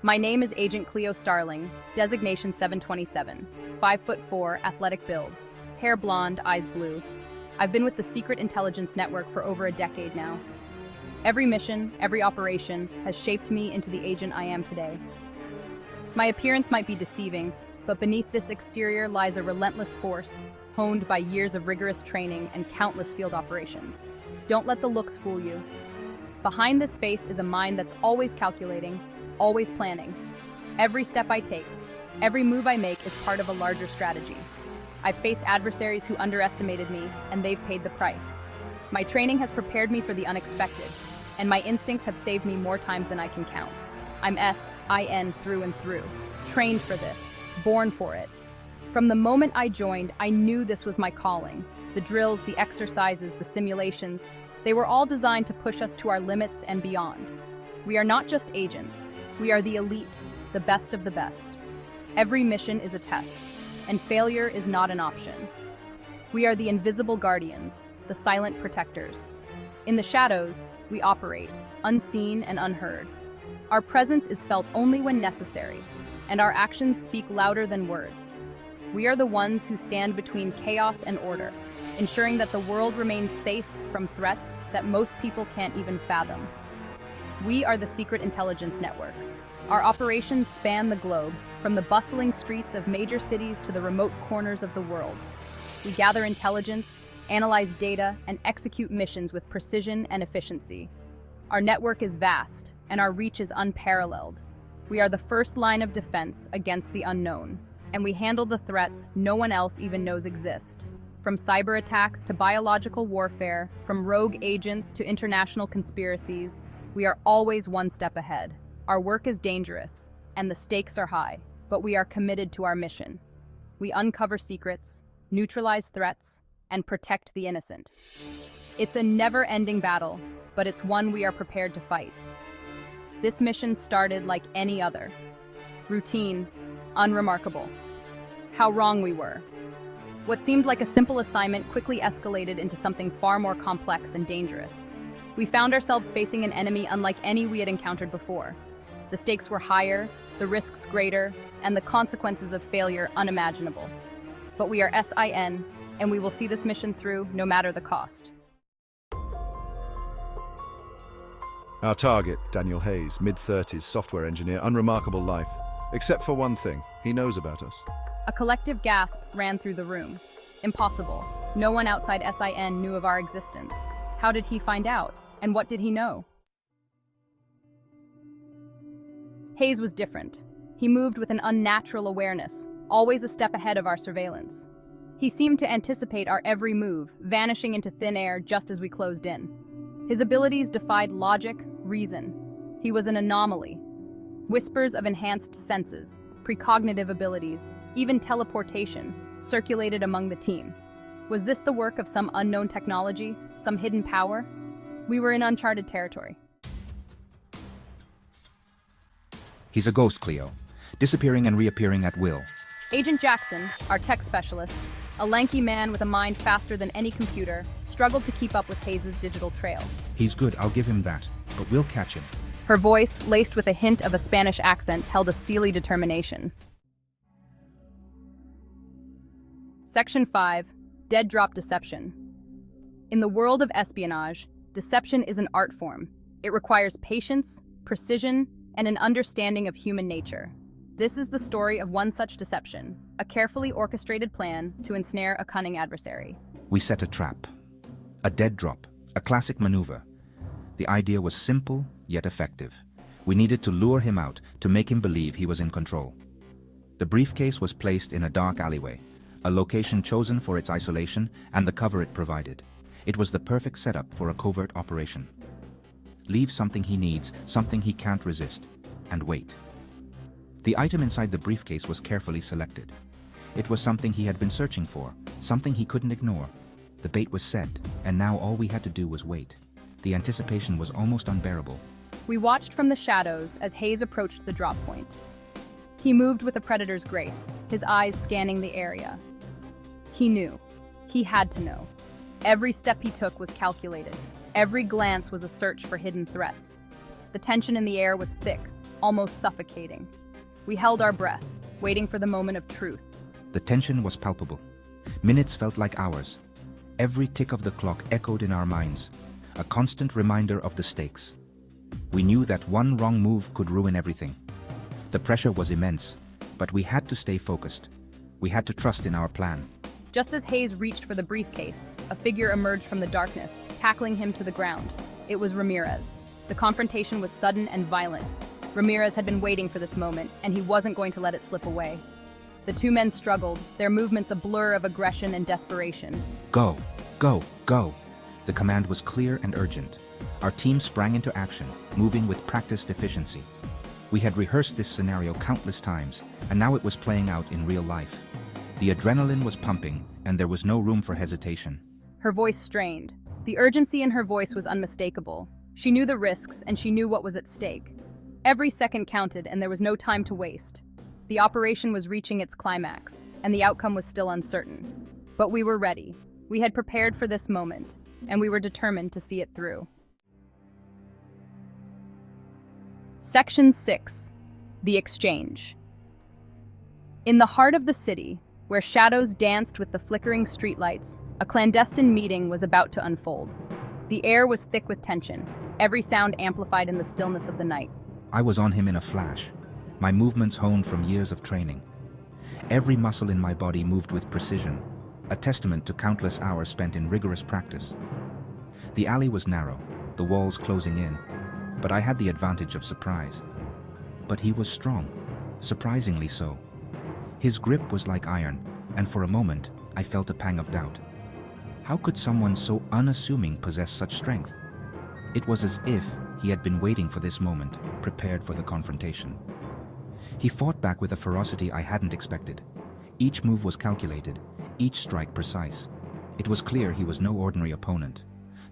My name is Agent Cleo Starling, designation 727, 5'4", athletic build, hair blonde, eyes blue. I've been with the Secret Intelligence Network for over a decade now. Every mission, every operation has shaped me into the agent I am today. My appearance might be deceiving, but beneath this exterior lies a relentless force, honed by years of rigorous training and countless field operations. Don't let the looks fool you. Behind this face is a mind that's always calculating, always planning. Every step I take, every move I make is part of a larger strategy. I've faced adversaries who underestimated me, and they've paid the price. My training has prepared me for the unexpected, and my instincts have saved me more times than I can count. I'm S.I.N through and through, trained for this, born for it. From the moment I joined, I knew this was my calling. The drills, the exercises, the simulations, they were all designed to push us to our limits and beyond. We are not just agents. We are the elite, the best of the best. Every mission is a test, and failure is not an option. We are the invisible guardians, the silent protectors. In the shadows, we operate, unseen and unheard. Our presence is felt only when necessary, and our actions speak louder than words. We are the ones who stand between chaos and order, ensuring that the world remains safe from threats that most people can't even fathom. We are the Secret Intelligence Network. Our operations span the globe, from the bustling streets of major cities to the remote corners of the world. We gather intelligence, analyze data, and execute missions with precision and efficiency. Our network is vast, and our reach is unparalleled. We are the first line of defense against the unknown, and we handle the threats no one else even knows exist. From cyber attacks to biological warfare, from rogue agents to international conspiracies, we are always one step ahead. Our work is dangerous, and the stakes are high, but we are committed to our mission. We uncover secrets, neutralize threats, and protect the innocent. It's a never-ending battle, but it's one we are prepared to fight. This mission started like any other. Routine, unremarkable. How wrong we were. What seemed like a simple assignment quickly escalated into something far more complex and dangerous. We found ourselves facing an enemy unlike any we had encountered before. The stakes were higher, the risks greater, and the consequences of failure unimaginable. But we are S.I.N, and we will see this mission through no matter the cost. Our target, Daniel Hayes, mid-30s, software engineer, unremarkable life. Except for one thing, he knows about us. A collective gasp ran through the room. Impossible. No one outside S.I.N knew of our existence. How did he find out? And what did he know? Hayes was different. He moved with an unnatural awareness, always a step ahead of our surveillance. He seemed to anticipate our every move, vanishing into thin air just as we closed in. His abilities defied logic, reason. He was an anomaly. Whispers of enhanced senses, precognitive abilities, even teleportation, circulated among the team. Was this the work of some unknown technology, some hidden power? We were in uncharted territory. He's a ghost, Cleo, disappearing and reappearing at will. Agent Jackson, our tech specialist, a lanky man with a mind faster than any computer, struggled to keep up with Hayes' digital trail. He's good, I'll give him that, but we'll catch him. Her voice, laced with a hint of a Spanish accent, held a steely determination. Section 5. Dead Drop Deception. In the world of espionage, deception is an art form. It requires patience, precision, and an understanding of human nature. This is the story of one such deception, a carefully orchestrated plan to ensnare a cunning adversary. We set a trap. A dead drop, a classic maneuver. The idea was simple, yet effective. We needed to lure him out, to make him believe he was in control. The briefcase was placed in a dark alleyway, a location chosen for its isolation and the cover it provided. It was the perfect setup for a covert operation. Leave something he needs, something he can't resist, and wait. The item inside the briefcase was carefully selected. It was something he had been searching for, something he couldn't ignore. The bait was set, and now all we had to do was wait. The anticipation was almost unbearable. We watched from the shadows as Hayes approached the drop point. He moved with a predator's grace, his eyes scanning the area. He knew. He had to know. Every step he took was calculated. Every glance was a search for hidden threats. The tension in the air was thick, almost suffocating. We held our breath, waiting for the moment of truth. The tension was palpable. Minutes felt like hours. Every tick of the clock echoed in our minds, a constant reminder of the stakes. We knew that one wrong move could ruin everything. The pressure was immense, but we had to stay focused. We had to trust in our plan. Just as Hayes reached for the briefcase, a figure emerged from the darkness, tackling him to the ground. It was Ramirez. The confrontation was sudden and violent. Ramirez had been waiting for this moment, and he wasn't going to let it slip away. The two men struggled, their movements a blur of aggression and desperation. Go, go, go. The command was clear and urgent. Our team sprang into action, moving with practiced efficiency. We had rehearsed this scenario countless times, and now it was playing out in real life. The adrenaline was pumping, and there was no room for hesitation. Her voice strained. The urgency in her voice was unmistakable. She knew the risks, and she knew what was at stake. Every second counted, and there was no time to waste. The operation was reaching its climax, and the outcome was still uncertain. But we were ready. We had prepared for this moment, and we were determined to see it through. Section 6. The Exchange. In the heart of the city, where shadows danced with the flickering streetlights, a clandestine meeting was about to unfold. The air was thick with tension, every sound amplified in the stillness of the night. I was on him in a flash, my movements honed from years of training. Every muscle in my body moved with precision, a testament to countless hours spent in rigorous practice. The alley was narrow, the walls closing in, but I had the advantage of surprise. But he was strong, surprisingly so. His grip was like iron, and for a moment, I felt a pang of doubt. How could someone so unassuming possess such strength? It was as if he had been waiting for this moment, prepared for the confrontation. He fought back with a ferocity I hadn't expected. Each move was calculated, each strike precise. It was clear he was no ordinary opponent.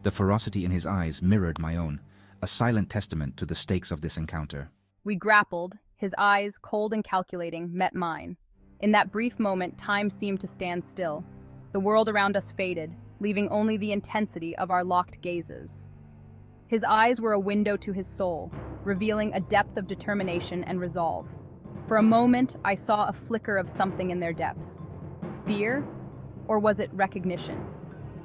The ferocity in his eyes mirrored my own, a silent testament to the stakes of this encounter. We grappled, his eyes, cold and calculating, met mine. In that brief moment, time seemed to stand still. The world around us faded, leaving only the intensity of our locked gazes. His eyes were a window to his soul, revealing a depth of determination and resolve. For a moment, I saw a flicker of something in their depths. Fear? Or was it recognition?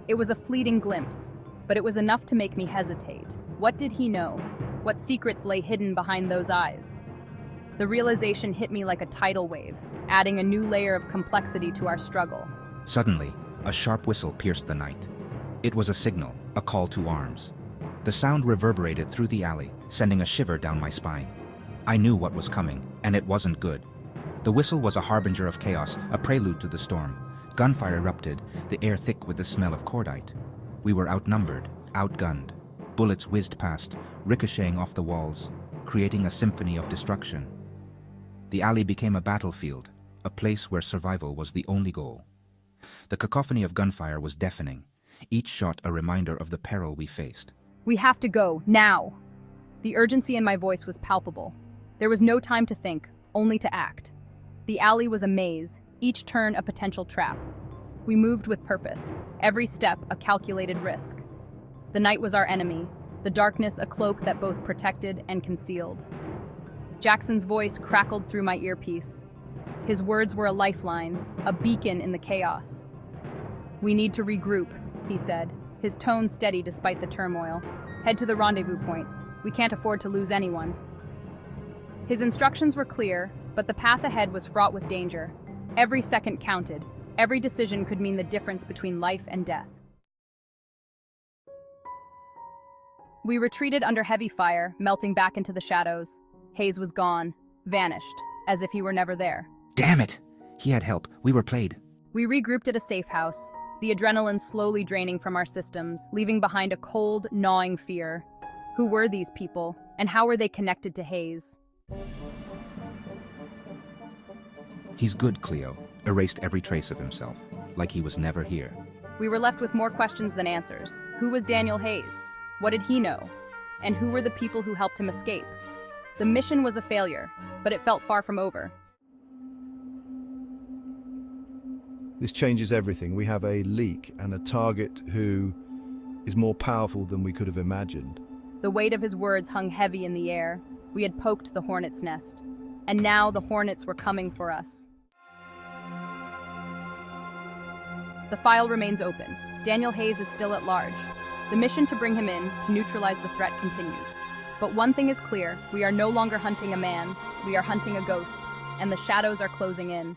It was a fleeting glimpse, but it was enough to make me hesitate. What did he know? What secrets lay hidden behind those eyes? The realization hit me like a tidal wave, adding a new layer of complexity to our struggle. Suddenly, a sharp whistle pierced the night. It was a signal, a call to arms. The sound reverberated through the alley, sending a shiver down my spine. I knew what was coming, and it wasn't good. The whistle was a harbinger of chaos, a prelude to the storm. Gunfire erupted, the air thick with the smell of cordite. We were outnumbered, outgunned. Bullets whizzed past, ricocheting off the walls, creating a symphony of destruction. The alley became a battlefield, a place where survival was the only goal. The cacophony of gunfire was deafening, each shot a reminder of the peril we faced. We have to go, now! The urgency in my voice was palpable. There was no time to think, only to act. The alley was a maze, each turn a potential trap. We moved with purpose, every step a calculated risk. The night was our enemy, the darkness a cloak that both protected and concealed. Jackson's voice crackled through my earpiece. His words were a lifeline, a beacon in the chaos. "We need to regroup," he said, his tone steady despite the turmoil. "Head to the rendezvous point. We can't afford to lose anyone." His instructions were clear, but the path ahead was fraught with danger. Every second counted. Every decision could mean the difference between life and death. We retreated under heavy fire, melting back into the shadows. Hayes was gone, vanished, as if he were never there. Damn it! He had help. We were played. We regrouped at a safe house, the adrenaline slowly draining from our systems, leaving behind a cold, gnawing fear. Who were these people, and how were they connected to Hayes? He's good, Cleo. Erased every trace of himself, like he was never here. We were left with more questions than answers. Who was Daniel Hayes? What did he know? And who were the people who helped him escape? The mission was a failure, but it felt far from over. This changes everything. We have a leak and a target who is more powerful than we could have imagined. The weight of his words hung heavy in the air. We had poked the hornet's nest. And now the hornets were coming for us. The file remains open. Daniel Hayes is still at large. The mission to bring him in, to neutralize the threat, continues. But one thing is clear, we are no longer hunting a man, we are hunting a ghost, and the shadows are closing in.